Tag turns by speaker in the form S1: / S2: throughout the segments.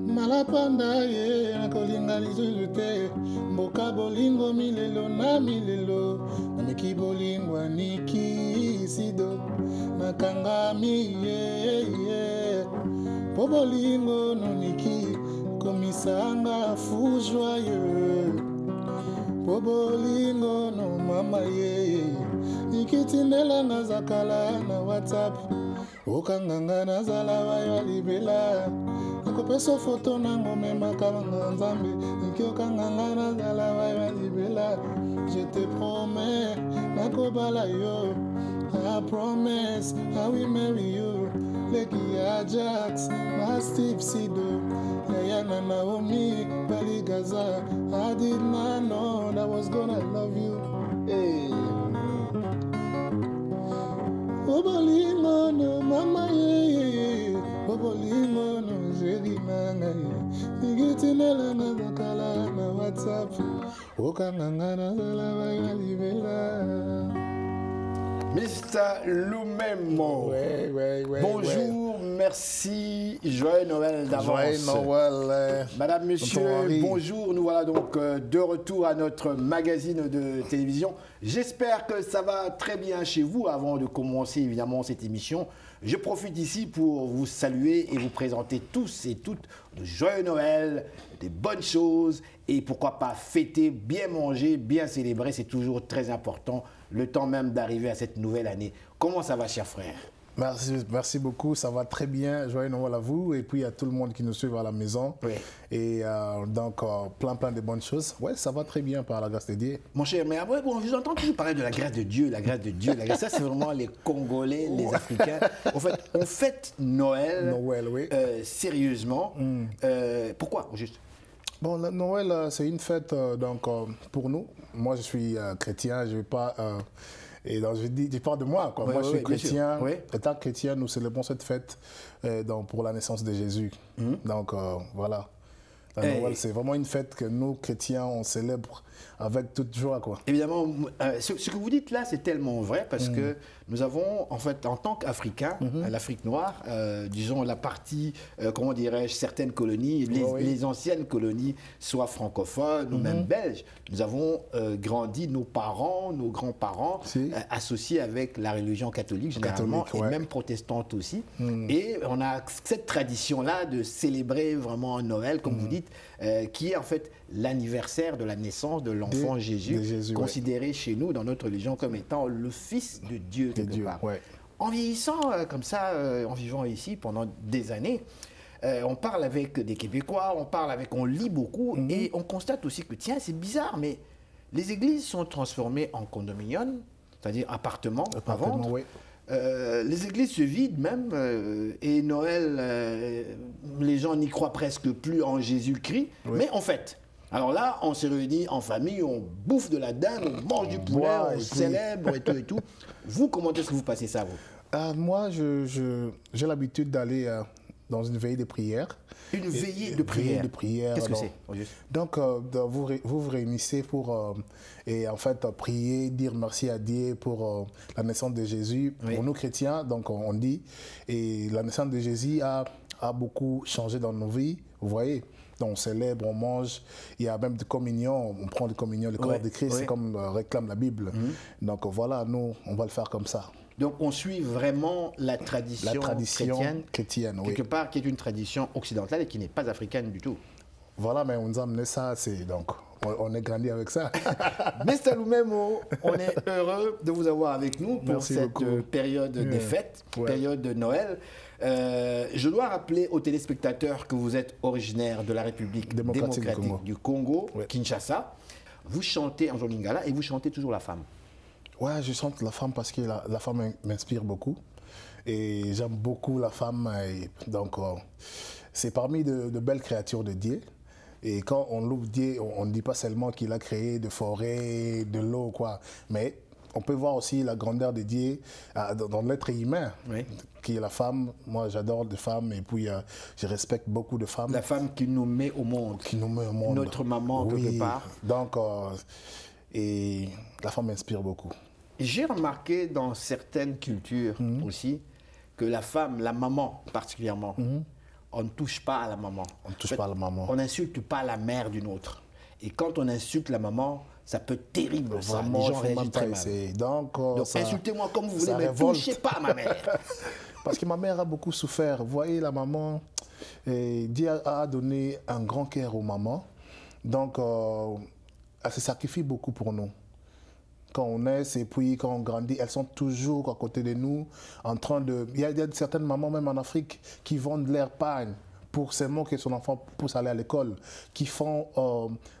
S1: Malapanda ye nakolinga lisusu te mboka bolingo milelo na milelo nameki bolingo aniki sido nakangami ye po bolingo noniki komisanga fou joyeux po bolingo no mama ye nikitindela nazakala na WhatsApp okanganga nazala wayo libela nakopeso foto nango memaka na nzambe nikiokanganga nazala wayo libela je te promets nakobala yo I promise I will marry you Leki Ajax Steve Sido Diana Naomi Bali Gaza I did not know that I was gonna love you hey. Bobolingo no mama ye Bobolingo no jeri nanga ye Nigitinela na zakala na WhatsApp Okanganga na zala ya libela.
S2: Mr. Lumemo.
S1: Ouais.
S2: Bonjour, merci. Joyeux Noël d'avance.
S1: Joyeux Noël.
S2: Madame, monsieur, bonjour. Nous voilà donc de retour à notre magazine de télévision. J'espère que ça va très bien chez vous. Avant de commencer évidemment cette émission, je profite ici pour vous saluer et vous présenter tous et toutes de joyeux Noël, des bonnes choses et pourquoi pas fêter, bien manger, bien célébrer. C'est toujours très important. Le temps même d'arriver à cette nouvelle année. Comment ça va, cher frère?
S1: Merci beaucoup, ça va très bien. Joyeux Noël à vous et puis à tout le monde qui nous suit à la maison.
S2: Oui.
S1: Et donc, plein de bonnes choses. Ouais, ça va très bien par la grâce de Dieu.
S2: Mon cher, mais après, bon, je vous entends toujours parler de la grâce de Dieu, la grâce de Dieu. La grâce, ça, c'est vraiment les Congolais, les Africains. En fait, on fête Noël,
S1: oui.
S2: Sérieusement. Pourquoi, juste?
S1: Bon, Noël, c'est une fête donc, pour nous. Moi, je suis chrétien, je ne vais pas... et donc, je parle de moi, quoi.
S2: Oui,
S1: moi, je suis chrétien.
S2: Oui.
S1: Étant chrétien, nous célébrons cette fête donc, pour la naissance de Jésus. Donc, voilà. Noël, c'est vraiment une fête que nous, chrétiens, on célèbre avec toute joie, quoi.
S2: Évidemment, ce que vous dites là, c'est tellement vrai parce que nous avons, en fait, en tant qu'Africains, l'Afrique noire, disons la partie, comment dirais-je, certaines colonies, les anciennes colonies, soit francophones ou même belges, nous avons grandi, nos parents, nos grands-parents, associés avec la religion catholique généralement, et même protestante aussi. Et on a cette tradition-là de célébrer vraiment Noël, comme vous dites, qui est en fait l'anniversaire de la naissance de l'enfant Jésus, considéré chez nous, dans notre religion, comme étant le Fils de Dieu, quelque part. En vieillissant comme ça, en vivant ici pendant des années, on parle avec des Québécois, on lit beaucoup, et on constate aussi que, tiens, c'est bizarre, mais les églises sont transformées en condominiums, c'est-à-dire appartements à vendre. Les églises se vident même, et Noël, les gens n'y croient presque plus en Jésus-Christ, mais en fait, alors là, on se réunit en famille, on bouffe de la dinde, on mange du poulet, on célèbre et tout et tout. Vous, comment est-ce que vous passez ça, vous?
S1: Moi, j'ai l'habitude d'aller dans une veillée de prière.
S2: Une veillée de prière? Qu'est-ce que c'est?
S1: Donc, vous vous réunissez pour, et en fait, prier, dire merci à Dieu pour la naissance de Jésus. Pour nous chrétiens, donc on dit, et la naissance de Jésus a beaucoup changé dans nos vies, vous voyez. Donc on célèbre, on mange, il y a même de communion, on prend de communion, le corps de Christ, comme réclame la Bible. Donc voilà, nous, on va le faire comme ça.
S2: Donc on suit vraiment la tradition
S1: chrétienne,
S2: quelque part, qui est une tradition occidentale et qui n'est pas africaine du tout.
S1: Voilà, mais on nous a amené ça, donc on est grandi avec ça.
S2: Mr. Lumemo, on est heureux de vous avoir avec nous pour cette période des fêtes, période de Noël. Je dois rappeler aux téléspectateurs que vous êtes originaire de la République démocratique du Congo, Kinshasa. Vous chantez en lingala et vous chantez toujours la femme.
S1: Ouais, je chante la femme parce que la femme m'inspire beaucoup. Et j'aime beaucoup la femme. Et donc, c'est parmi de belles créatures de Dieu. Et quand on loue Dieu, on ne dit pas seulement qu'il a créé de forêts, de l'eau, quoi. Mais on peut voir aussi la grandeur de Dieu dans l'être humain, qui est la femme. Moi, j'adore les femmes et puis je respecte beaucoup de femmes.
S2: La femme qui nous met au monde.
S1: Qui nous met au monde.
S2: Notre maman, quelque part.
S1: Donc, et la femme m'inspire beaucoup.
S2: J'ai remarqué dans certaines cultures aussi que la femme, la maman particulièrement, on ne touche pas à la maman.
S1: On ne touche pas à la maman.
S2: On n'insulte pas la mère d'une autre. Et quand on insulte la maman, ça peut être terrible, ça.
S1: Vraiment,
S2: Les gens réagissent très mal.
S1: Donc
S2: insultez-moi comme vous voulez, mais ne
S1: révolte.
S2: touchez pas à ma mère.
S1: Parce que ma mère a beaucoup souffert. Vous voyez, la maman, Dieu a donné un grand cœur aux mamans. Donc, elle se sacrifie beaucoup pour nous. Quand on naît et puis quand on grandit, elles sont toujours à côté de nous, en train de... Il y a certaines mamans, même en Afrique, qui vendent leur pain pour seulement que son enfant puisse aller à l'école, qui font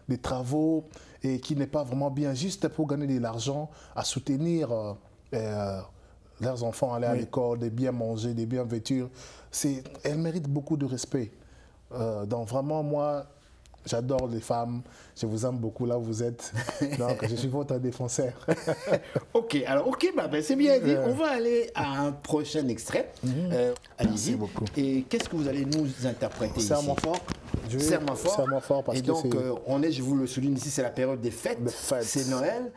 S1: des travaux et qui n'est pas vraiment bien, juste pour gagner de l'argent, à soutenir leurs enfants, aller à l'école, de bien manger, de bien vêtir. Elles méritent beaucoup de respect. Donc vraiment, moi... J'adore les femmes, je vous aime beaucoup là où vous êtes, donc je suis votre défenseur.
S2: Ok, alors c'est bien dit. On va aller à un prochain extrait. Allez-y.
S1: Beaucoup.
S2: Et qu'est-ce que vous allez nous interpréter ici?
S1: Serre-moi fort.
S2: Serre-moi fort.
S1: Serre-moi fort parce
S2: et
S1: que
S2: donc, je vous le souligne ici, c'est la période des fêtes. C'est Noël.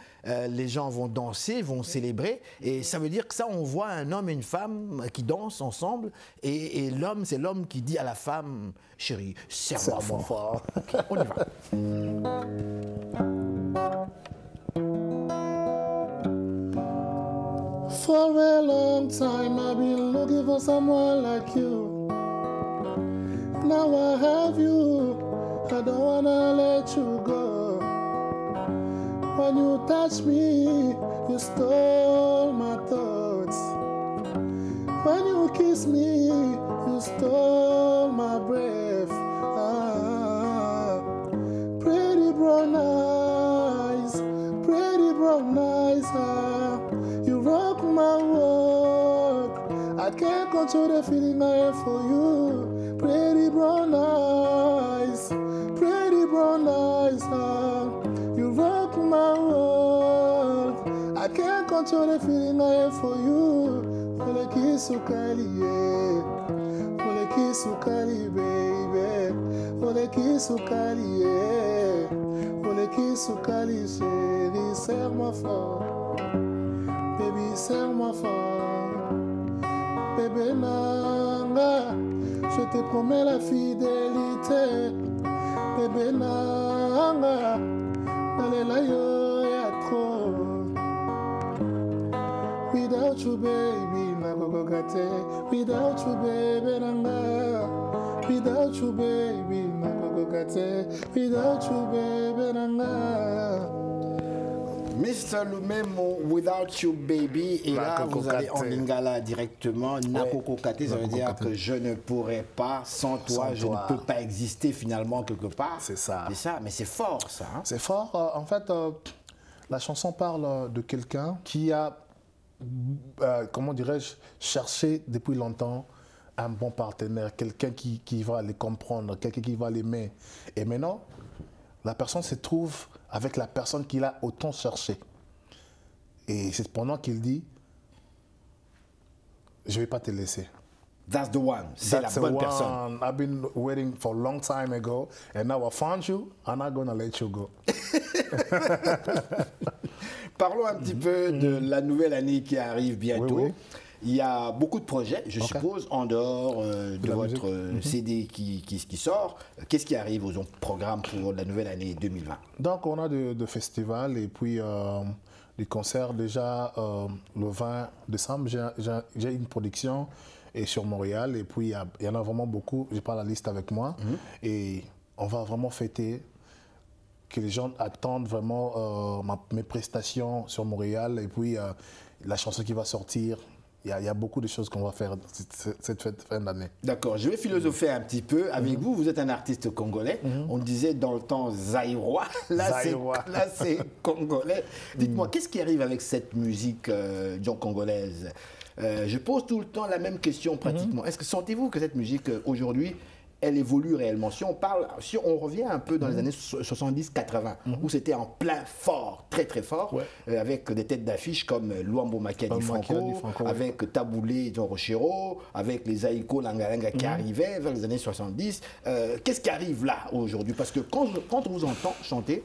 S2: Les gens vont danser, vont célébrer. Et ça veut dire que ça, on voit un homme et une femme qui dansent ensemble. Et l'homme, c'est l'homme qui dit à la femme, chérie, serre-moi fort. Okay, on y va.
S1: For a long time I've been looking for someone like you. Now I have you, I don't wanna let you go. When you touch me, you stole my thoughts. When you kiss me, you stole my breath. Pretty brown eyes, you rock my world. I can't control the feeling I have for you. Pretty brown eyes, you rock my world. I can't control the feeling I have for you. Ole kisukali, yeah. Ole kisukali, baby. Ole kisukali, yeah. Ole kisukali, chérie, serre-moi fort. Baby, serre-moi fort. Bébé nanga, je te promets la fidélité. Bébé nanga, nalela yo ya trop. Without you, baby, nagogokate. Without you, baby, nanga. Without you, baby, nagogokate. Without you, baby, nanga.
S2: Mr. Lumemo, Without You Baby, et là vous allez en lingala directement. Nakoko Kate, ça veut dire que je ne pourrais pas, sans toi, je ne peux pas exister finalement quelque part.
S1: C'est ça.
S2: C'est ça, mais c'est fort ça. Hein?
S1: C'est fort. En fait, la chanson parle de quelqu'un qui a, comment dirais-je, cherché depuis longtemps un bon partenaire, quelqu'un qui va les comprendre, quelqu'un qui va l'aimer. Et maintenant, la personne se trouve avec la personne qu'il a autant cherché. Et c'est pendant qu'il dit, je ne vais pas te laisser.
S2: That's the one. C'est la bonne personne.
S1: I've been waiting for a long time ago, and now I found you, I'm not going to let you go.
S2: Parlons un petit peu de la nouvelle année qui arrive bientôt.
S1: Oui.
S2: Il y a beaucoup de projets, je suppose, en dehors de votre CD qui sort. Qu'est-ce qui arrive aux programmes pour la nouvelle année 2020?
S1: Donc, on a de festivals et puis des concerts. Déjà, le 20 décembre, j'ai une production sur Montréal. Et puis, il y en a vraiment beaucoup. Je n'ai pas la liste avec moi. Et on va vraiment fêter, que les gens attendent vraiment mes prestations sur Montréal. Et puis, la chanson qui va sortir. Il y a beaucoup de choses qu'on va faire cette fin d'année. D'accord.
S2: Je vais philosopher un petit peu avec vous. Vous êtes un artiste congolais. On disait dans le temps zaïrois. Là, c'est congolais. Dites-moi, qu'est-ce qui arrive avec cette musique congolaise? Je pose tout le temps la même question pratiquement. Est-ce que sentez-vous que cette musique aujourd'hui, elle évolue réellement? Si on revient un peu dans les années 70-80, où c'était en plein fort, très très fort, avec des têtes d'affiche comme Luambo Makadi Franco, avec Taboulé Rochero, avec les Aïko Langalanga qui arrivaient vers les années 70. Qu'est-ce qui arrive là aujourd'hui? Parce que quand on vous entend chanter,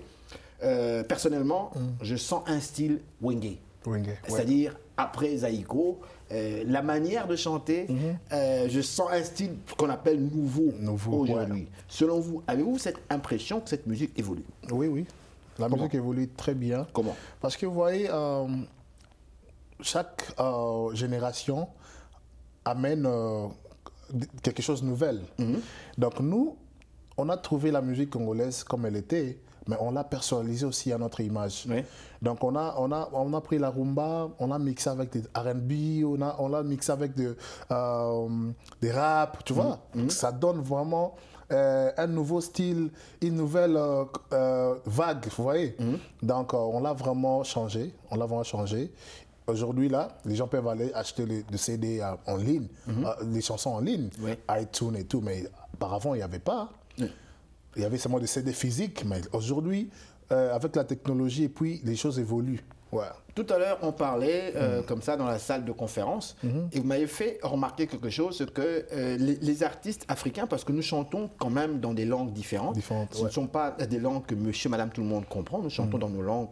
S2: personnellement, je sens un style Wenge.
S1: Wenge, ouais.
S2: C'est-à-dire, après Zaïko, la manière de chanter, je sens un style qu'on appelle nouveau aujourd'hui.
S1: Ouais.
S2: Selon vous, avez-vous cette impression que cette musique évolue?
S1: Oui, oui. La musique évolue très bien.
S2: Comment?
S1: Parce que vous voyez, chaque génération amène quelque chose de nouvel. Donc nous, on a trouvé la musique congolaise comme elle était, mais on l'a personnalisée aussi à notre image.
S2: Oui.
S1: Donc on a pris la rumba, on l'a mixé avec des R&B, on l'a mixé avec des rap, tu vois. Ça donne vraiment un nouveau style, une nouvelle vague, vous voyez. Donc on l'a vraiment changé, Aujourd'hui, là, les gens peuvent aller acheter des CD en ligne, les chansons en ligne, iTunes et tout, mais auparavant, il n'y avait pas. Il y avait seulement des CD physiques, mais aujourd'hui, avec la technologie, et puis les choses évoluent. Ouais.
S2: Tout à l'heure, on parlait comme ça dans la salle de conférence et vous m'avez fait remarquer quelque chose, que les artistes africains, parce que nous chantons quand même dans des langues différentes, ce ne sont pas des langues que monsieur, madame, tout le monde comprend, nous chantons dans nos langues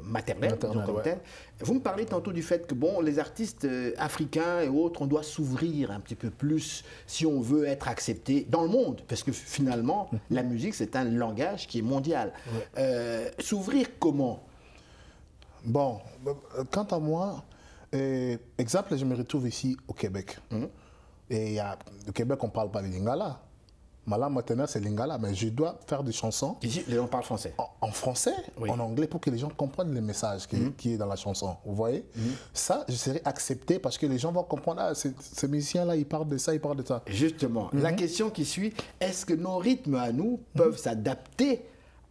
S2: maternelles, disons comme telles. Vous me parlez tantôt du fait que bon, les artistes africains et autres, on doit s'ouvrir un petit peu plus si on veut être accepté dans le monde, parce que finalement, la musique, c'est un langage qui est mondial. S'ouvrir comment?
S1: Bon, quant à moi, exemple, je me retrouve ici au Québec. Et au Québec, on ne parle pas le lingala. Ma langue maternelle, c'est lingala, mais je dois faire des chansons.
S2: Ici, les gens parlent français.
S1: En français, en anglais, pour que les gens comprennent le message qui est dans la chanson. Vous voyez? Ça, je serai accepté parce que les gens vont comprendre, ah, ce musicien-là, il parle de ça, il parle de ça.
S2: Justement, la question qui suit, est-ce que nos rythmes à nous peuvent s'adapter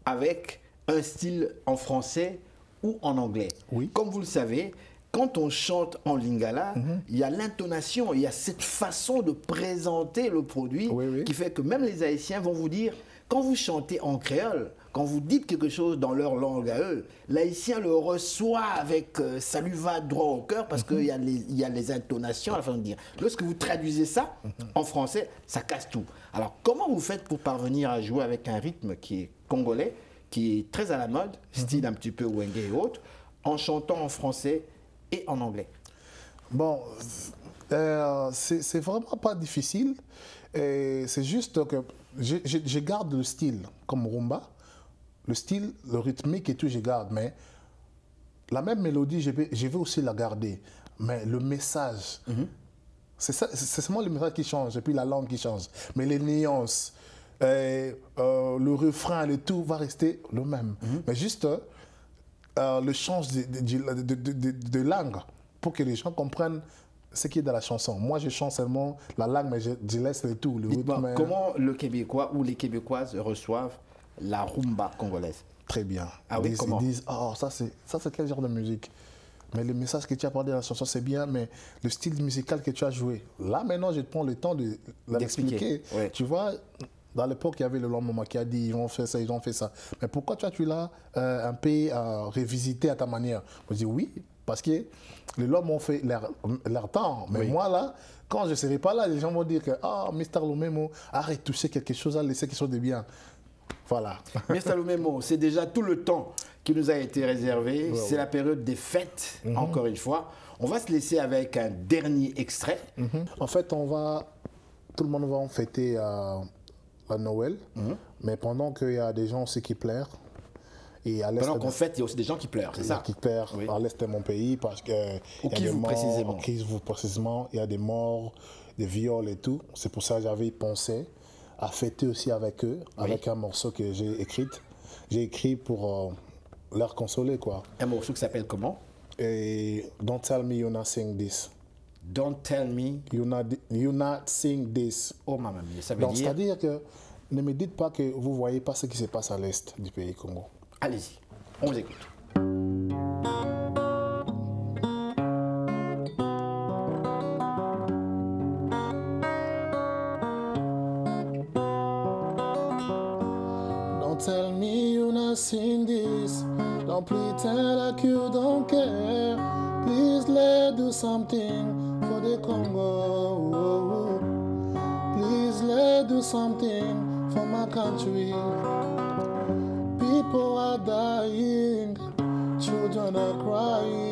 S2: avec un style en français ou en anglais?
S1: Oui.
S2: Comme vous le savez, quand on chante en lingala, il y a l'intonation, il y a cette façon de présenter le produit qui fait que même les Haïtiens vont vous dire, quand vous chantez en créole, quand vous dites quelque chose dans leur langue à eux, l'Haïtien le reçoit avec, ça lui va droit au cœur parce qu'il y a les intonations à la façon de dire. Lorsque vous traduisez ça en français, ça casse tout. Alors comment vous faites pour parvenir à jouer avec un rythme qui est congolais, qui est très à la mode, style un petit peu Wenge et autres, en chantant en français et en anglais?
S1: Bon, c'est vraiment pas difficile. C'est juste que je garde le style comme rumba, le style, le rythmique et tout, je garde. Mais la même mélodie, je vais aussi la garder. Mais le message, c'est seulement le message qui change et puis la langue qui change. Mais les nuances, le refrain, le tout va rester le même. Mais juste le change de langue pour que les gens comprennent ce qui est dans la chanson. Moi, je chante seulement la langue, mais je laisse le tout.
S2: Comment le Québécois ou les Québécoises reçoivent la rumba congolaise?
S1: Très bien.
S2: Ah oui,
S1: ils disent, oh, ça c'est quel genre de musique? Mais le message que tu as parlé dans la chanson, c'est bien, mais le style musical que tu as joué, là maintenant, je prends le temps de l'expliquer.
S2: Ouais.
S1: Tu vois, dans l'époque, il y avait le long moment qui a dit, ils ont fait ça, ils ont fait ça. Mais pourquoi tu l'as un peu revisité à ta manière? Je dis oui, parce que les Lom ont fait leur temps. Mais moi, là, quand je ne serai pas là, les gens vont dire que, ah, Mr. Lumemo, arrête de toucher quelque chose, à laisser quelque chose de bien. Voilà.
S2: Mr. Lumemo, c'est déjà tout le temps qui nous a été réservé. C'est la période des fêtes, encore une fois. On va se laisser avec un dernier extrait.
S1: En fait, tout le monde va fêter la Noël, mais pendant qu'il y a des gens aussi qui pleurent. Et
S2: pendant qu'on fête, il y a aussi des gens qui pleurent, c'est ça?
S1: Qui pleurent à l'est de mon pays parce que...
S2: Au Kivu précisément.
S1: Au Kivu précisément, il y a des morts, des viols et tout. C'est pour ça que j'avais pensé à fêter aussi avec eux, avec un morceau que j'ai écrit. J'ai écrit pour leur consoler, quoi.
S2: Un morceau qui s'appelle comment?
S1: Et Don't Tell Me You're Not Sing This.
S2: Don't tell me
S1: you're not sing this.
S2: Oh maman mia, ça veut
S1: Donc,
S2: dire...
S1: c'est-à-dire que ne me dites pas que vous ne voyez pas ce qui se passe à l'est du pays Congo.
S2: Allez-y, on vous écoute.
S1: Don't tell me you're not seeing this. Don't pretend like you don't care. Please let's do something for the Congo. Please let's do something for my country. People are dying, children are crying.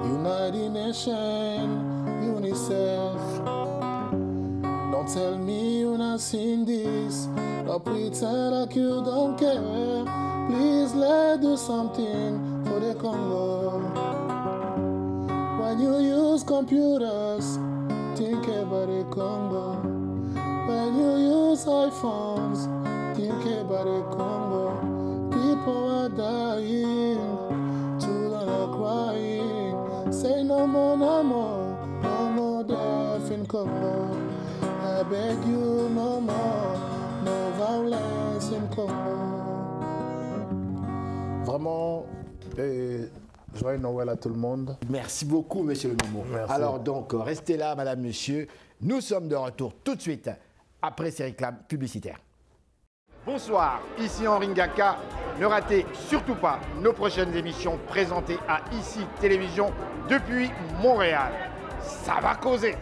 S1: United Nations, UNICEF. Don't tell me you're not seeing this. Don't pretend like you don't care. Please let's do something for the Congo. When you use computers, think about the Congo. When you use iPhones, think about the Congo. People are dying, children are crying. Say no more, no more, no more death in Congo. I beg you, no more, no violence in Congo. Vraiment, joyeux Noël à tout le monde.
S2: Merci beaucoup, monsieur le Momo.
S1: Merci.
S2: Alors donc, restez là, madame, monsieur. Nous sommes de retour tout de suite après ces réclames publicitaires. Bonsoir, ici Henri Ngaka. Ne ratez surtout pas nos prochaines émissions présentées à ICI Télévision depuis Montréal. Ça va causer.